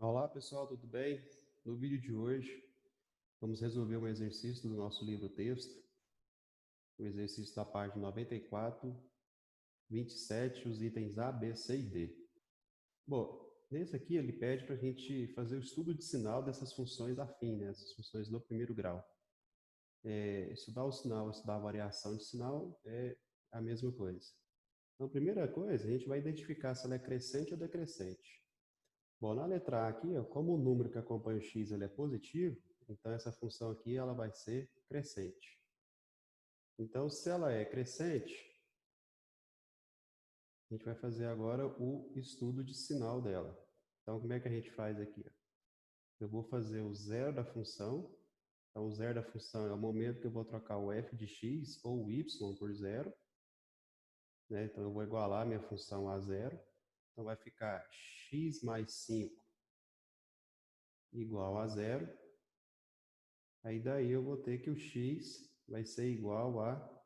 Olá pessoal, tudo bem? No vídeo de hoje, vamos resolver um exercício do nosso livro texto, o exercício da página 94, 27, os itens A, B, C e D. Bom, nesse aqui ele pede para a gente fazer o estudo de sinal dessas funções afins, né? Essas funções do primeiro grau. Estudar o sinal, estudar a variação de sinal é a mesma coisa. Então, a primeira coisa, a gente vai identificar se ela é crescente ou decrescente. Bom, na letra A aqui, ó, como o número que acompanha o x ele é positivo, então essa função aqui ela vai ser crescente. Então, se ela é crescente, a gente vai fazer agora o estudo de sinal dela. Então, como é que a gente faz aqui? Ó? Eu vou fazer o zero da função. Então, o zero da função é o momento que eu vou trocar o f de x ou o y por zero. Né? Então, eu vou igualar a minha função a zero. Então, vai ficar x mais 5 igual a zero. Aí daí eu vou ter que o x vai ser igual a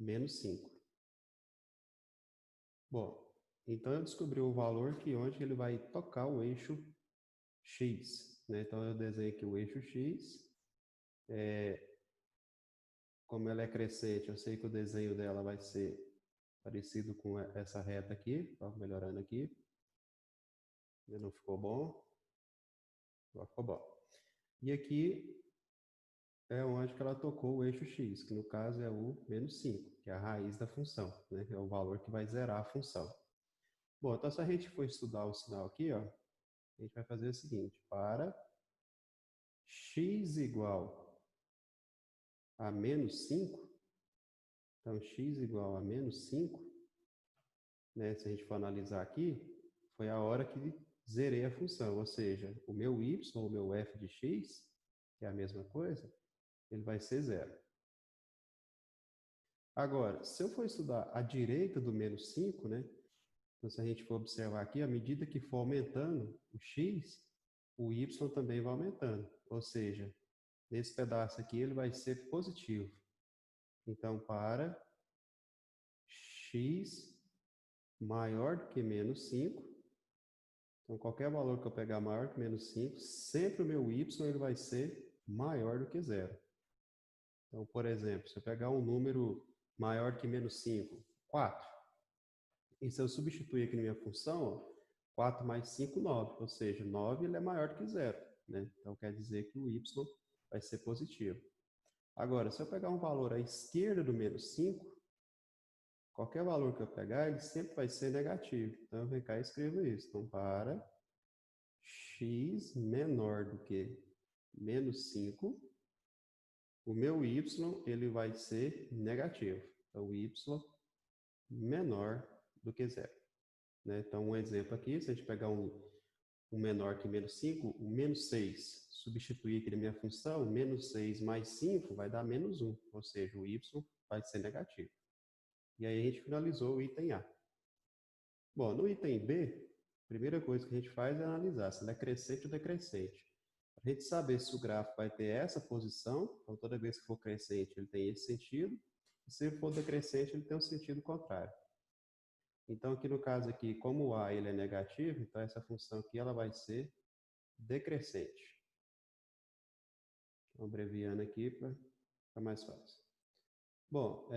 menos 5. Bom, então eu descobri o valor que onde ele vai tocar o eixo x. Né? Então eu desenho aqui o eixo x. Como ela é crescente, eu sei que o desenho dela vai ser parecido com essa reta aqui. Estou melhorando aqui. Não ficou bom. Agora ficou bom. E aqui é onde que ela tocou o eixo x, que no caso é o menos 5, que é a raiz da função. Né? É o valor que vai zerar a função. Bom, então se a gente for estudar o sinal aqui, ó, a gente vai fazer o seguinte: para x igual a menos 5, então x igual a menos 5, né, se a gente for analisar aqui, foi a hora que zerei a função, ou seja, o meu y, ou o meu f de x, que é a mesma coisa, ele vai ser zero. Agora, se eu for estudar a direita do menos 5, né, então se a gente for observar aqui, à medida que for aumentando o x, o y também vai aumentando, ou seja, nesse pedaço aqui ele vai ser positivo. Então, para x maior do que menos 5, então qualquer valor que eu pegar maior que menos 5, sempre o meu y ele vai ser maior do que zero. Então, por exemplo, se eu pegar um número maior que menos 5, 4, e se eu substituir aqui na minha função, ó, 4 mais 5, 9, ou seja, 9 ele é maior do que zero. Né? Então, quer dizer que o y vai ser positivo. Agora, se eu pegar um valor à esquerda do menos 5, qualquer valor que eu pegar, ele sempre vai ser negativo. Então, eu venho cá e escrevo isso. Então, para x menor do que menos 5, o meu y ele vai ser negativo. Então, y menor do que zero. Né? Então, um exemplo aqui, se a gente pegar um menor que menos 5, o menos 6, substituir aqui na minha função, menos 6 mais 5 vai dar menos 1, ou seja, o y vai ser negativo. E aí a gente finalizou o item A. Bom, no item B, a primeira coisa que a gente faz é analisar se ela é crescente ou decrescente. Para a gente saber se o gráfico vai ter essa posição, então toda vez que for crescente ele tem esse sentido, e se for decrescente ele tem um sentido contrário. Então aqui no caso aqui, como o A ele é negativo, então essa função aqui ela vai ser decrescente. Então, abreviando aqui para ficar mais fácil. Bom,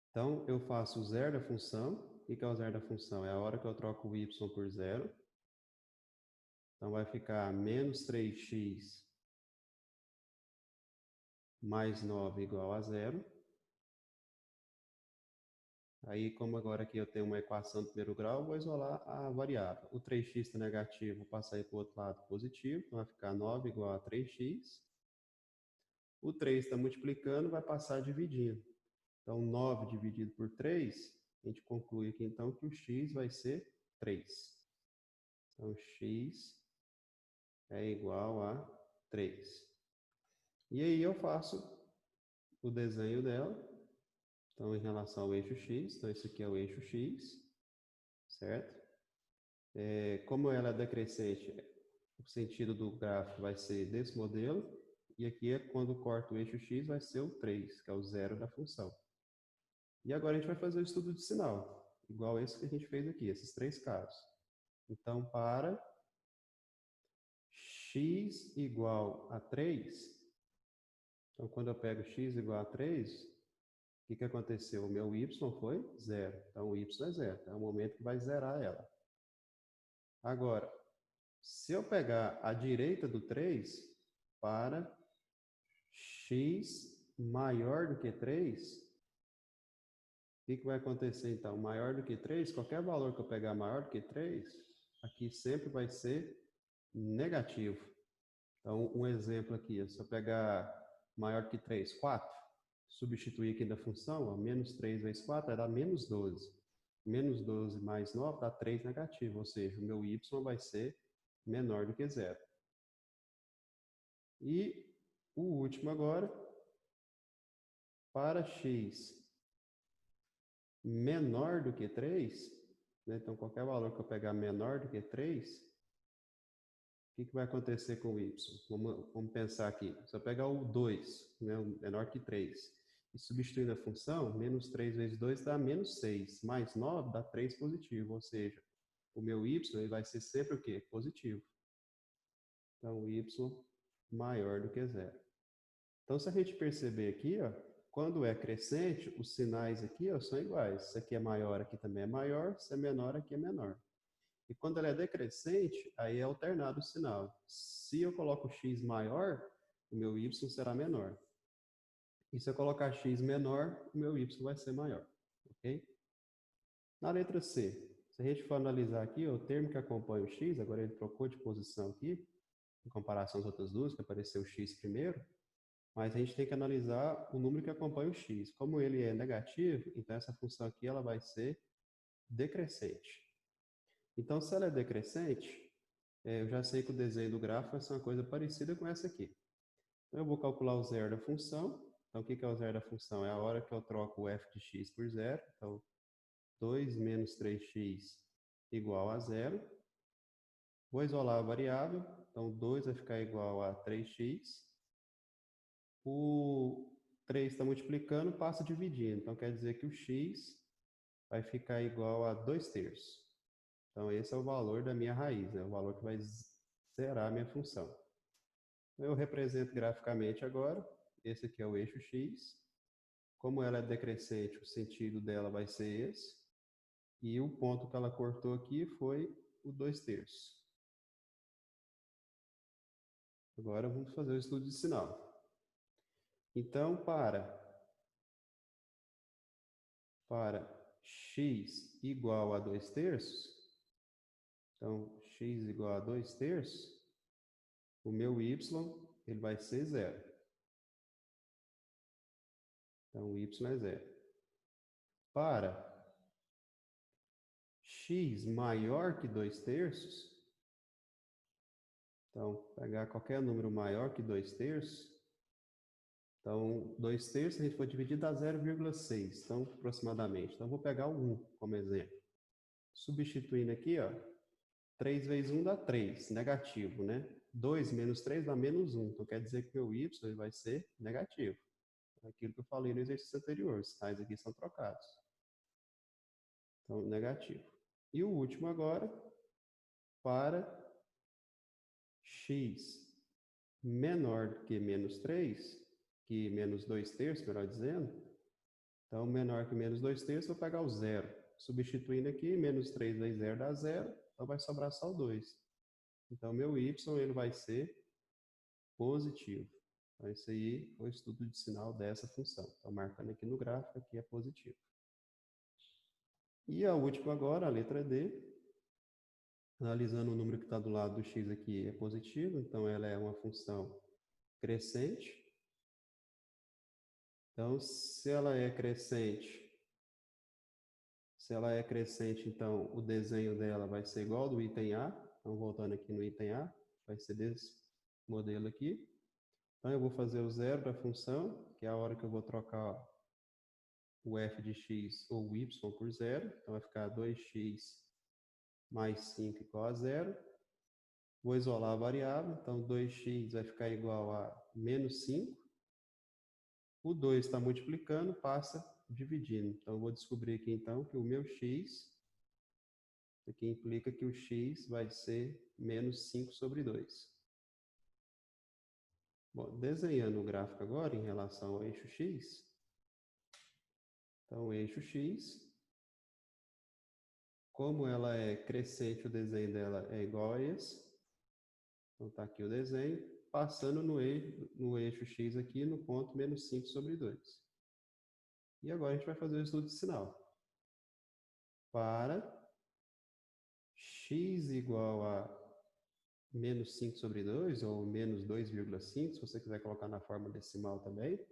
então eu faço o zero da função. O que é o zero da função? É a hora que eu troco o y por zero. Então vai ficar menos 3x mais 9 igual a zero. Aí, como agora aqui eu tenho uma equação do primeiro grau, eu vou isolar a variável. O 3x está negativo, vou passar aí para o outro lado positivo, então vai ficar 9 igual a 3x. O 3 está multiplicando, vai passar dividindo. Então, 9 dividido por 3, a gente conclui aqui então que o x vai ser 3. Então, x é igual a 3. E aí eu faço o desenho dela. Então, em relação ao eixo x, então esse aqui é o eixo x, certo? Como ela é decrescente, o sentido do gráfico vai ser desse modelo, e aqui é quando corta o eixo x, vai ser o 3, que é o zero da função. E agora a gente vai fazer o estudo de sinal, igual esse que a gente fez aqui, esses três casos. Então, para x igual a 3, então quando eu pego x igual a 3, o que aconteceu? O meu y foi 0. Então, o y é 0. É o momento que vai zerar ela. Agora, se eu pegar a direita do 3 para x maior do que 3, o que vai acontecer então? Maior do que 3, qualquer valor que eu pegar maior do que 3, aqui sempre vai ser negativo. Então, um exemplo aqui, se eu pegar maior que 3, 4, substituir aqui da função, ó, menos 3 vezes 4 vai dar menos 12. Menos 12 mais 9 dá 3 negativo, ou seja, o meu y vai ser menor do que 0. E o último agora, para x menor do que 3, né? Então qualquer valor que eu pegar menor do que 3, o que vai acontecer com o y? Vamos pensar aqui. Se eu pegar o 2, né, o menor que 3, e substituir na função, menos 3 vezes 2 dá menos 6, mais 9 dá 3 positivo, ou seja, o meu y ele vai ser sempre o quê? Positivo. Então, y maior do que 0. Então, se a gente perceber aqui, ó, quando é crescente, os sinais aqui ó, são iguais. Se aqui é maior, aqui também é maior. Se é menor, aqui é menor. E quando ela é decrescente, aí é alternado o sinal. Se eu coloco x maior, o meu y será menor. E se eu colocar x menor, o meu y vai ser maior. Ok? Na letra C, se a gente for analisar aqui, ó, o termo que acompanha o x, agora ele trocou de posição aqui, em comparação às outras duas, que apareceu o x primeiro, mas a gente tem que analisar o número que acompanha o x. Como ele é negativo, então essa função aqui ela vai ser decrescente. Então, se ela é decrescente, eu já sei que o desenho do gráfico vai ser uma coisa parecida com essa aqui. Então, eu vou calcular o zero da função. Então, o que é o zero da função? É a hora que eu troco o f de x por zero. Então, 2 menos 3x igual a zero. Vou isolar a variável. Então, 2 vai ficar igual a 3x. O 3 está multiplicando, passa dividindo. Então, quer dizer que o x vai ficar igual a 2/3. Então, esse é o valor da minha raiz, né? O valor que vai zerar a minha função. Eu represento graficamente agora. Esse aqui é o eixo x. Como ela é decrescente, o sentido dela vai ser esse. E o ponto que ela cortou aqui foi o 2/3. Agora, vamos fazer o estudo de sinal. Então, para x igual a 2/3, então, x igual a 2/3, o meu y ele vai ser 0. Então, o y é 0. Para x maior que 2/3, então, pegar qualquer número maior que 2/3, então, 2/3 a gente for dividir dá 0,6, então, aproximadamente. Então, vou pegar o 1 como exemplo. Substituindo aqui, ó, 3 vezes 1 dá 3, negativo, né? 2 menos 3 dá menos 1, então quer dizer que o meu y ele vai ser negativo. Aquilo que eu falei no exercício anterior, os sinais aqui são trocados. Então, negativo. E o último agora, para x menor do que menos 3, que menos 2/3, melhor dizendo, então menor que menos 2/3, vou pegar o zero. Substituindo aqui, menos 3 vezes 0 dá 0, então vai sobrar só o 2. Então, meu y ele vai ser positivo. Então, esse aí é o estudo de sinal dessa função. Então, marcando aqui no gráfico, aqui é positivo. E a última agora, a letra D. Analisando o número que está do lado do x aqui é positivo, então ela é uma função crescente. Então, se ela é crescente, então o desenho dela vai ser igual ao do item A. Então, voltando aqui no item A, vai ser desse modelo aqui. Então, eu vou fazer o zero da função, que é a hora que eu vou trocar o f de x ou o y por zero. Então, vai ficar 2x mais 5 igual a zero. Vou isolar a variável, então 2x vai ficar igual a menos 5. O 2 está multiplicando, passa dividindo. Então, eu vou descobrir aqui, então, que o meu x, aqui implica que o x vai ser menos 5/2. Bom, desenhando o gráfico agora em relação ao eixo X. Então, o eixo X, como ela é crescente, o desenho dela é igual a esse. Então, está aqui o desenho, passando no eixo X aqui, no ponto menos 5 sobre 2. E agora a gente vai fazer o estudo de sinal. Para x igual a menos 5 sobre 2, ou menos 2,5, se você quiser colocar na forma decimal também,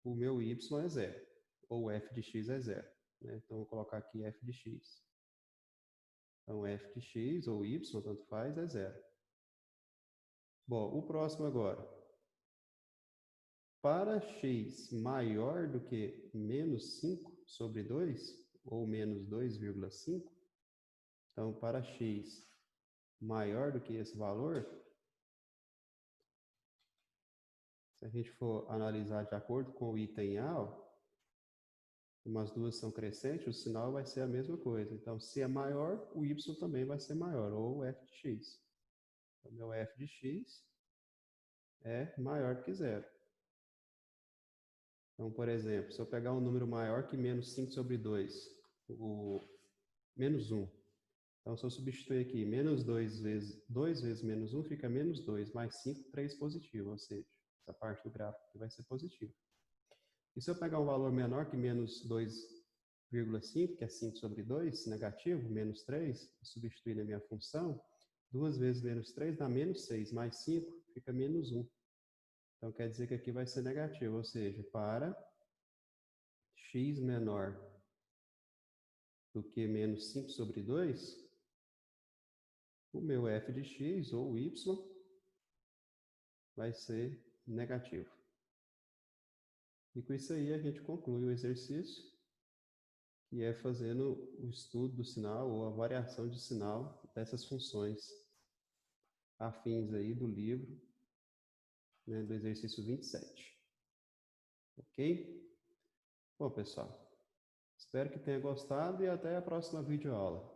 o meu y é zero, ou f de x é zero. Né? Então, vou colocar aqui f de x. Então, f de x, ou y, tanto faz, é zero. Bom, o próximo agora. Para x maior do que menos 5 sobre 2, ou menos 2,5, então, para x maior do que esse valor, se a gente for analisar de acordo com o item A, como as duas são crescentes, o sinal vai ser a mesma coisa. Então, se é maior, o y também vai ser maior, ou f de x. Então, meu f de x é maior do que zero. Então, por exemplo, se eu pegar um número maior que menos 5 sobre 2, o menos 1. Então, se eu substituir aqui menos 2 vezes menos 1, fica menos 2, mais 5, 3 positivo, ou seja, essa parte do gráfico aqui vai ser positiva. E se eu pegar um valor menor que menos 2,5, que é 5 sobre 2, negativo, menos 3, substituir na minha função, 2 vezes menos 3 dá menos 6, mais 5 fica menos 1. Então, quer dizer que aqui vai ser negativo, ou seja, para x menor do que menos 5 sobre 2, o meu f de x, ou y, vai ser negativo. E com isso aí a gente conclui o exercício, que é fazendo o estudo do sinal ou a variação de sinal dessas funções afins aí do livro, né, do exercício 27. Ok? Bom, pessoal, espero que tenha gostado e até a próxima videoaula.